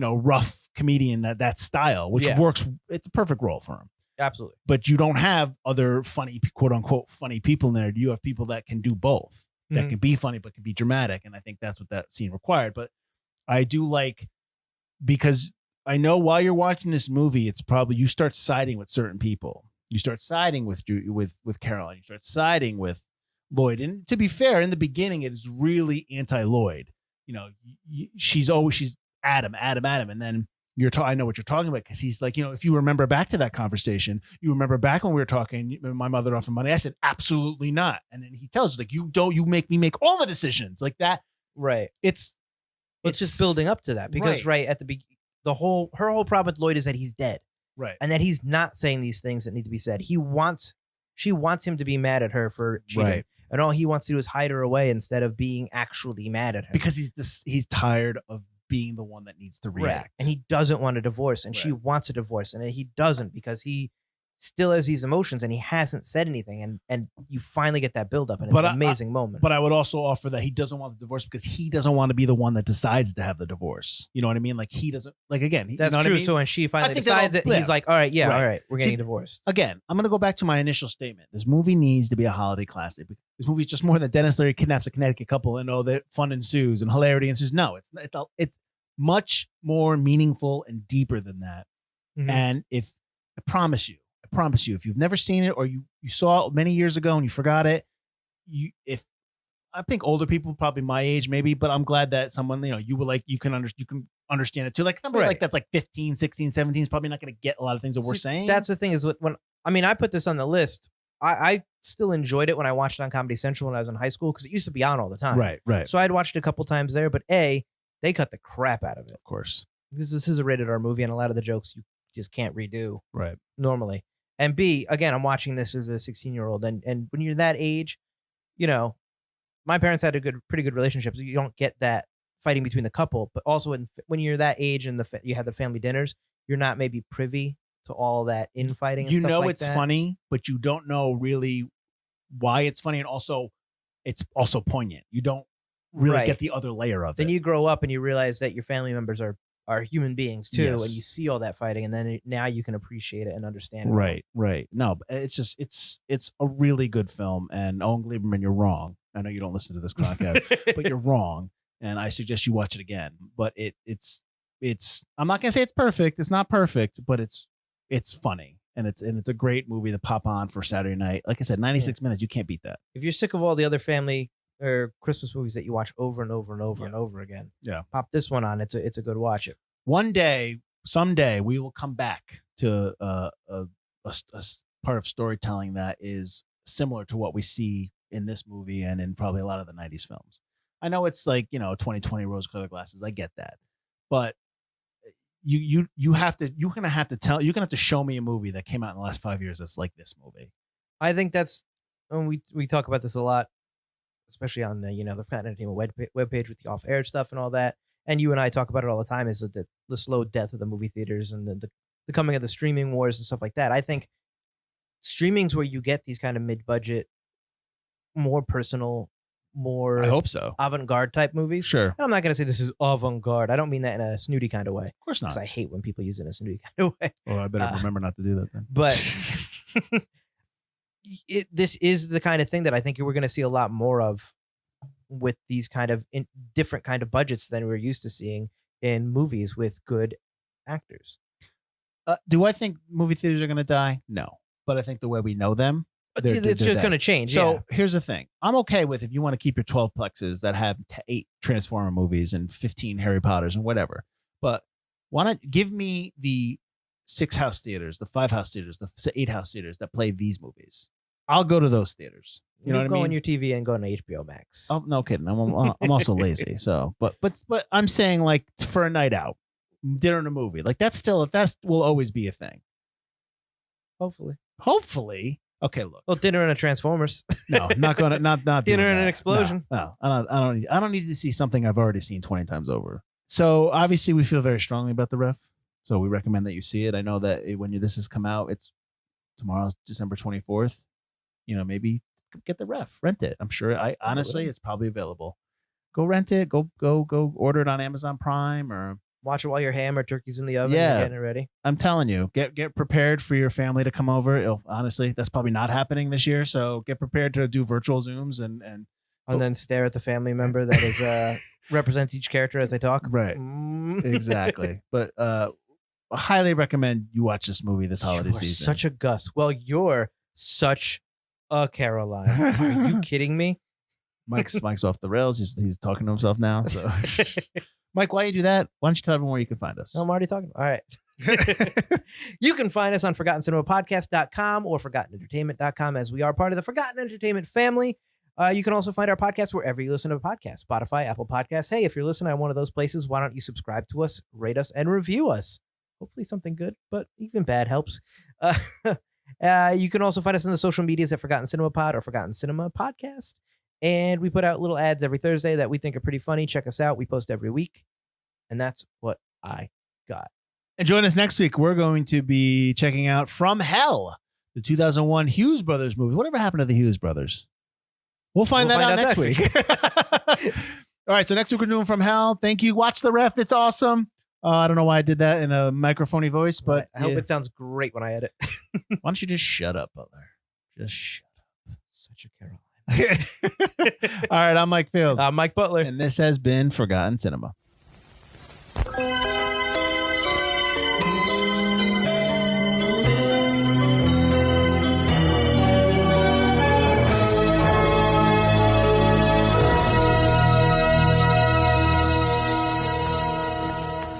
rough comedian, that style, which works. It's a perfect role for him. Absolutely. But you don't have other funny, quote unquote, funny people in there. You have people that can do both, that can be funny, but can be dramatic. And I think that's what that scene required. But I do like, because I know while you're watching this movie, it's probably you start siding with certain people. You start siding with Caroline. You start siding with Lloyd. And to be fair, in the beginning, it is really anti-Lloyd. She's Adam. And then I know what you're talking about because he's like, if you remember back to that conversation, you remember back when we were talking, my mother offered money. I said, absolutely not. And then he tells us like, you make me make all the decisions like that. Right. It's just building up to that because at the beginning, her whole problem with Lloyd is that he's dead, right, and that he's not saying these things that need to be said. She wants him to be mad at her for cheating, right, and all he wants to do is hide her away instead of being actually mad at her because he's tired of being the one that needs to react, right. And he doesn't want a divorce, and she wants a divorce, and he doesn't because he still has these emotions and he hasn't said anything, and you finally get that build up, and it's an amazing moment. But I would also offer that he doesn't want the divorce because he doesn't want to be the one that decides to have the divorce. You know what I mean? Like he doesn't, like, again, that's true. I mean? So when she finally decides it, he's like, all right, we're getting divorced. Again, I'm going to go back to my initial statement. This movie needs to be a holiday classic. This movie is just more than Dennis Leary kidnaps a Connecticut couple and that fun ensues and hilarity ensues. No, it's much more meaningful and deeper than that. And I promise you, if you've never seen it or you saw it many years ago and you forgot it, I think older people, probably my age, maybe, but I'm glad that someone, you can understand it too. Like somebody like that's like 15, 16, 17 is probably not going to get a lot of things that we're saying. That's the thing is I put this on the list. I still enjoyed it when I watched it on Comedy Central when I was in high school because it used to be on all the time. Right. So I'd watched it a couple times there, but they cut the crap out of it. Of course. This is a rated R movie and a lot of the jokes you just can't redo normally. And B, again, I'm watching this as a 16-year-old, and when you're that age, my parents had a pretty good relationship. So you don't get that fighting between the couple, but also when you're that age and you have the family dinners, you're not maybe privy to all that infighting. And stuff like it's that. funny, but you don't know really why it's funny, and also it's also poignant. You don't really get the other layer of it. Then you grow up and you realize that your family members are are human beings too, Yes. and you see all that fighting, and then now you can appreciate it and understand it. Right. No, but it's a really good film. And Owen Gleiberman, you're wrong. I know you don't listen to this podcast, but you're wrong. And I suggest you watch it again. But it's I'm not gonna say it's perfect. It's not perfect, but it's funny. And it's a great movie to pop on for Saturday night. Like I said, 96 minutes. You can't beat that. If you're sick of all the other family or Christmas movies that you watch over and over and over Yeah. and over again, Yeah. pop this one on. It's a good watch. It. One day, someday, we will come back to a part of storytelling that is similar to what we see in this movie and in probably a lot of the 90s films. I know it's like, 2020 rose-colored glasses. I get that. But you're gonna have to show me a movie that came out in the last 5 years that's like this movie. I think that's, and we talk about this a lot, especially on the the Forgotten Entertainment webpage with the off-air stuff and all that. And you and I talk about it all the time, is the slow death of the movie theaters and the coming of the streaming wars and stuff like that. I think streaming's where you get these kind of mid-budget, more personal, more I hope so. avant-garde type movies. Sure. And I'm not going to say this is avant-garde. I don't mean that in a snooty kind of way. Of course not. Because I hate when people use it in a snooty kind of way. Oh, I better remember not to do that then. But this is the kind of thing that I think we're going to see a lot more of with these kind of different kind of budgets than we're used to seeing in movies with good actors. Do I think movie theaters are going to die? No. But I think the way we know them, It's just going to change. So here's the thing. I'm okay with if you want to keep your 12 plexes that have 8 Transformer movies and 15 Harry Potters and whatever. But why not give me the 6 house theaters, the 5 house theaters, the 8 house theaters that play these movies? I'll go to those theaters. You know what I go mean? on your TV and go on HBO Max. Oh, no kidding. I'm also lazy. So, but I'm saying like for a night out, dinner and a movie, like that will always be a thing. Hopefully. Okay, look. Well, dinner and a Transformers. No, not gonna not Dinner doing and an that. explosion. No, I don't need to see something I've already seen 20 times over. So obviously we feel very strongly about the ref. So we recommend that you see it. I know that when this has come out, it's tomorrow, December 24th. Maybe get the ref, rent it. I'm sure. Honestly, it's probably available. Go rent it. Go order it on Amazon Prime or Watch it while your ham or turkey's in the oven. Yeah. And getting it ready. I'm telling you, get prepared for your family to come over. Honestly, that's probably not happening this year. So get prepared to do virtual Zooms and then stare at the family member that is represents each character as they talk. Right. Exactly. But I highly recommend you watch this movie this holiday season. Such a Gus. Well, you're such a Caroline. Are you kidding me? Mike's off the rails. He's talking to himself now. So, Mike, why you do that? Why don't you tell everyone where you can find us? I'm already talking. All right. You can find us on ForgottenCinemaPodcast.com or ForgottenEntertainment.com, as we are part of the Forgotten Entertainment family. You can also find our podcast wherever you listen to podcasts, Spotify, Apple Podcasts. Hey, if you're listening on one of those places, why don't you subscribe to us, rate us, and review us? Hopefully something good, but even bad helps. You can also find us on the social medias at Forgotten Cinema Pod or Forgotten Cinema Podcast. And we put out little ads every Thursday that we think are pretty funny. Check us out. We post every week. And that's what I got. And join us next week. We're going to be checking out From Hell, the 2001 Hughes Brothers movie. Whatever happened to the Hughes Brothers? We'll find out next week. All right. So next week we're doing From Hell. Thank you. Watch the ref. It's awesome. I don't know why I did that in a microphony voice, but I hope it sounds great when I edit. Why don't you just shut up, Butler? Just shut up. Such a Caroline. All right, I'm Mike Field. I'm Mike Butler. And this has been Forgotten Cinema.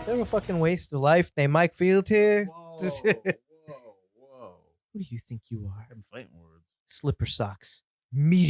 Never fucking waste a life. Named Mike Field here. Whoa. Who do you think you are? I'm fighting words. Slipper socks. Meaty.